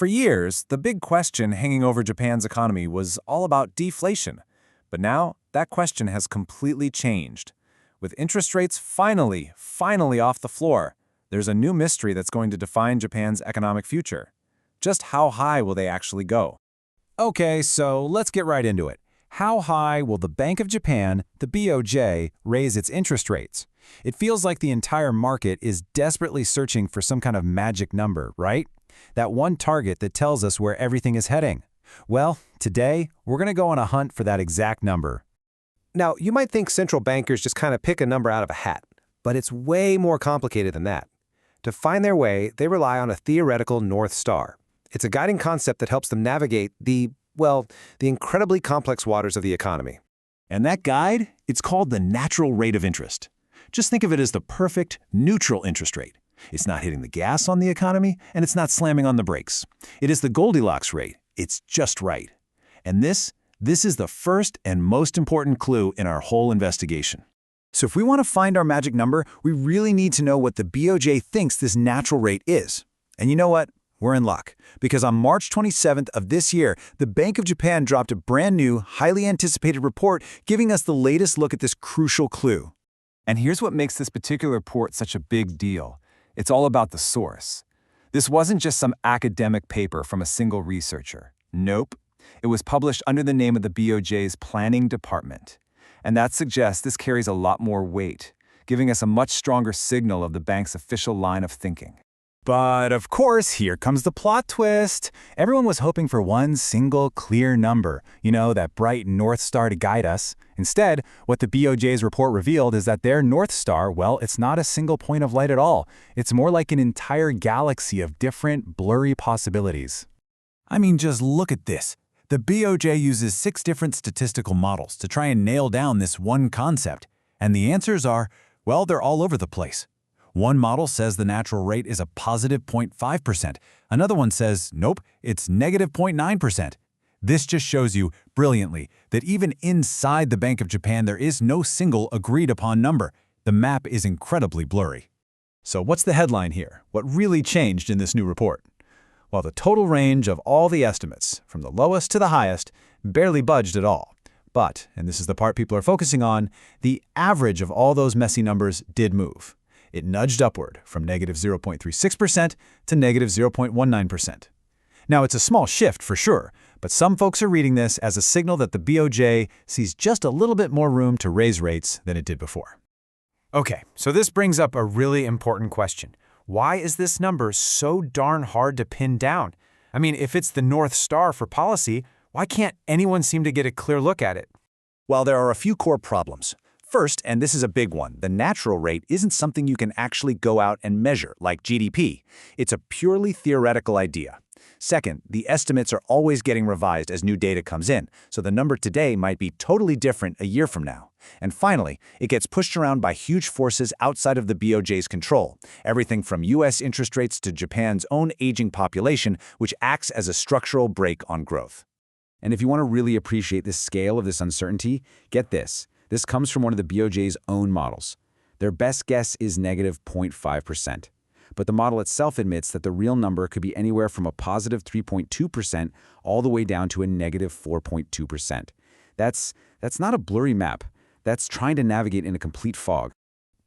For years, the big question hanging over Japan's economy was all about deflation. But now, that question has completely changed. With interest rates finally off the floor, there's a new mystery that's going to define Japan's economic future. Just how high will they actually go? Okay, so let's get right into it. How high will the Bank of Japan, the BOJ, raise its interest rates? It feels like the entire market is desperately searching for some kind of magic number, right? That one target that tells us where everything is heading. Well, today, we're going to go on a hunt for that exact number. Now, you might think central bankers just kind of pick a number out of a hat, but it's way more complicated than that. To find their way, they rely on a theoretical North Star. It's a guiding concept that helps them navigate the incredibly complex waters of the economy. And that guide, it's called the natural rate of interest. Just think of it as the perfect, neutral interest rate. It's not hitting the gas on the economy, and it's not slamming on the brakes. It is the Goldilocks rate. It's just right. And this is the first and most important clue in our whole investigation. So if we want to find our magic number, we really need to know what the BOJ thinks this natural rate is. And you know what? We're in luck, because on March 27th of this year, the Bank of Japan dropped a brand new, highly anticipated report giving us the latest look at this crucial clue. And here's what makes this particular report such a big deal. It's all about the source. This wasn't just some academic paper from a single researcher. Nope. It was published under the name of the BOJ's planning department. And that suggests this carries a lot more weight, giving us a much stronger signal of the bank's official line of thinking. But of course, here comes the plot twist. Everyone was hoping for one single clear number, that bright North Star to guide us. Instead, what the BOJ's report revealed is that their North Star, it's not a single point of light at all. It's more like an entire galaxy of different, blurry possibilities. I mean, just look at this. The BOJ uses 6 different statistical models to try and nail down this one concept. And the answers are, they're all over the place. One model says the natural rate is a positive 0.5%. Another one says, nope, it's negative 0.9%. This just shows you, brilliantly, that even inside the Bank of Japan there is no single agreed-upon number. The map is incredibly blurry. So what's the headline here? What really changed in this new report? Well, the total range of all the estimates, from the lowest to the highest, barely budged at all. But, and this is the part people are focusing on, the average of all those messy numbers did move. It nudged upward from negative 0.36% to negative 0.19%. Now, it's a small shift for sure, but some folks are reading this as a signal that the BOJ sees just a little bit more room to raise rates than it did before. Okay, so this brings up a really important question. Why is this number so darn hard to pin down? I mean, if it's the North Star for policy, why can't anyone seem to get a clear look at it? Well, there are a few core problems. First, and this is a big one, the natural rate isn't something you can actually go out and measure, like GDP. It's a purely theoretical idea. Second, the estimates are always getting revised as new data comes in, so the number today might be totally different a year from now. And finally, it gets pushed around by huge forces outside of the BOJ's control, everything from U.S. interest rates to Japan's own aging population, which acts as a structural brake on growth. And if you want to really appreciate the scale of this uncertainty, get this. This comes from one of the BOJ's own models. Their best guess is negative 0.5%. But the model itself admits that the real number could be anywhere from a positive 3.2% all the way down to a negative 4.2%. That's not a blurry map. That's trying to navigate in a complete fog.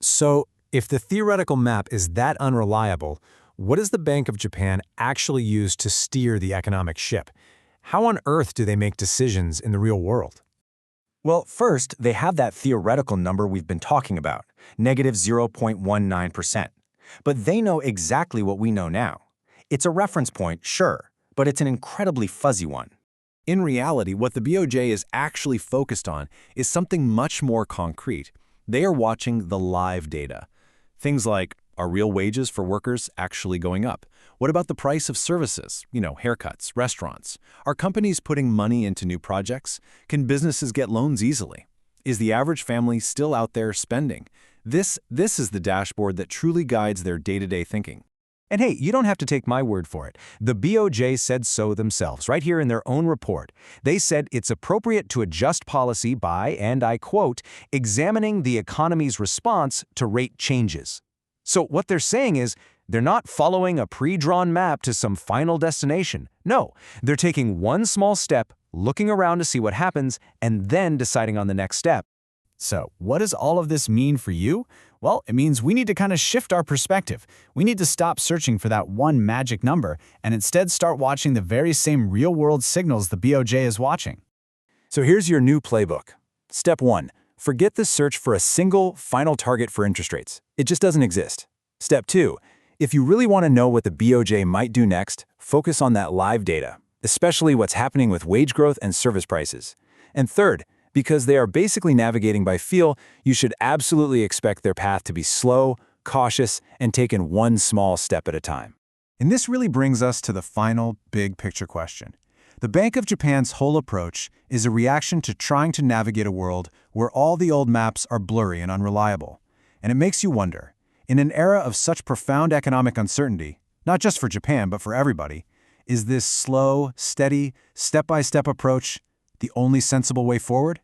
So, if the theoretical map is that unreliable, what does the Bank of Japan actually use to steer the economic ship? How on earth do they make decisions in the real world? Well, first, they have that theoretical number we've been talking about, negative 0.19%. But they know exactly what we know now. It's a reference point, sure, but it's an incredibly fuzzy one. In reality, what the BOJ is actually focused on is something much more concrete. They are watching the live data. Things like, are real wages for workers actually going up? What about the price of services? Haircuts, restaurants. Are companies putting money into new projects? Can businesses get loans easily? Is the average family still out there spending? This is the dashboard that truly guides their day-to-day thinking. And hey, you don't have to take my word for it. The BOJ said so themselves, right here in their own report. They said it's appropriate to adjust policy by, and I quote, examining the economy's response to rate changes. So what they're saying is, They're not following a pre-drawn map to some final destination. No, they're taking one small step, looking around to see what happens, and then deciding on the next step. So, what does all of this mean for you? Well, it means we need to kind of shift our perspective. We need to stop searching for that one magic number and instead start watching the very same real-world signals the BOJ is watching. So here's your new playbook. Step 1. Forget the search for a single, final target for interest rates. It just doesn't exist. Step 2. If you really want to know what the BOJ might do next, focus on that live data, especially what's happening with wage growth and service prices. And third, because they are basically navigating by feel, you should absolutely expect their path to be slow, cautious, and taken one small step at a time. And this really brings us to the final big picture question. The Bank of Japan's whole approach is a reaction to trying to navigate a world where all the old maps are blurry and unreliable. And it makes you wonder, in an era of such profound economic uncertainty, not just for Japan but for everybody, is this slow, steady, step-by-step approach the only sensible way forward?